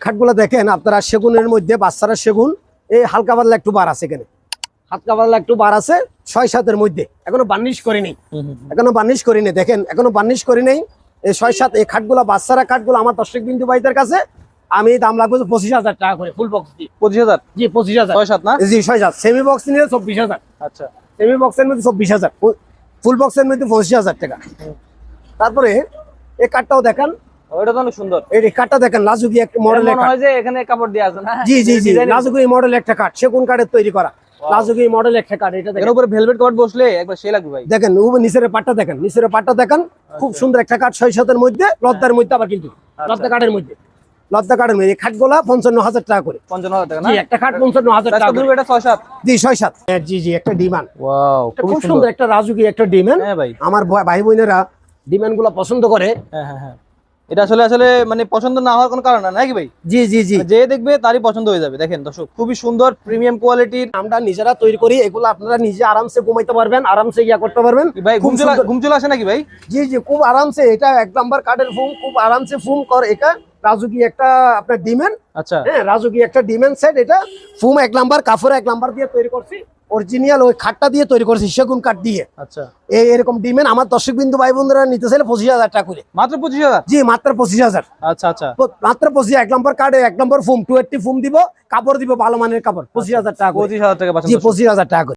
খাটগুলো দেখেন আপনারা, সেগুনের মধ্যে বাচ্চারা সেগুন, এই হালকা পাতলা একটু বার আছে, এখানে হালকা পাতলা একটু বার আছে, 6-7 মধ্যে, এখনো বার্নিশ করিনি, দেখেন এখনো বার্নিশ করি নাই। এই 6-7 এই খাটগুলো বাচ্চারা খাটগুলো আমার দর্শক বিন্দু ভাইদের কাছে আমি দাম লাগবে 25,000 টাকা করে ফুল বক্স দিয়ে। 25,000? জি 25,000। 6-7 না? জি 6-7। সেমি বক্স নিলে 24,000। আচ্ছা, সেমি বক্সের মধ্যে 24,000, ফুল বক্সের মধ্যে 25,000 টাকা। তারপরে এই কাঠটাও দেখেন, ওটা তো অনেক সুন্দর। এই কাঠটা দেখেন, লাজুকি একটা মডেল, মনে হয় যে এখানে কাপড় দেয়া আছে না? জি জি জি, লাজুকি মডেল একটা কাঠ, সেগুন কাঠের তৈরি করা লাজুকি মডেল একটা কাঠ। এটা দেখেন, এর উপরে ভেলভেট কাপড় বসলে একবার সেই লাগবে ভাই। দেখেন নিচের পাটটা দেখেন, খুব সুন্দর একটা কাঠ, 6-7 মধ্যে, লদ্দার মধ্যে, আবার কিন্তু লদ্দা কাঠের মধ্যে, এই খাটগুলা 55,000 টাকা করে। 55,000 টাকা না? জি, একটা খাট 55,000 টাকা করে। এটা 6-7? জি 6-7। জি জি, একটা ডিমান্ড। ওয়াও, খুব সুন্দর একটা রাজুকি একটা ডিমান্ড। হ্যাঁ ভাই, আমার ভাই বোনেরা ডিমান্ড গুলা পছন্দ করে। হ্যাঁ হ্যাঁ হ্যাঁ, এটা আসলে মানে পছন্দ না হওয়ার কোনো কারণ না নাকি ভাই? জি জি জি, যে দেখবে তারই পছন্দ হয়ে যাবে। দেখেন দর্শক, খুবই সুন্দর প্রিমিয়াম কোয়ালিটির। আমরা নিজেরা তৈরি করি, এগুলো আপনারা নিজে আরামসে ঘুমাইতে পারবেন, আরামসে ইয়া করতে পারবেন ভাই ঘুম চলে আসে নাকি ভাই? জি জি, খুব আরামসে। এটা 1 নাম্বার কাঠের ফুম, খুব আরামসে ফুম করে। এটা রাজুকি একটা আপনার ডিমেন্ড। আচ্ছা, হ্যাঁ, রাজুকি একটা ডিমেন্ড সেট। এটা ফুম 1 নাম্বার, কাপড় 1 নাম্বার দিয়ে তৈরি করছি, অরিজিনাল ওই খাটটা দিয়ে তৈরি করছি, সেগুন কাঠ দিয়ে। আচ্ছা, এরকম ডিমেন্ড আমার দর্শক বিন্দু ভাই বোনরা নিতে চাইলে 25,000 টাকা করে। মাত্র 25,000? জি মাত্র 25,000। আচ্ছা আচ্ছা, মাত্র 25। 1 নাম্বার কার্ডে 1 নাম্বার ফুম, 280 ফুম দিব, কাপড় দিব ভালো মানের কাপড়, 25,000 টাকা করে। 25,000 টাকা পাচ্ছেন। জি 25,000 টাকা করে।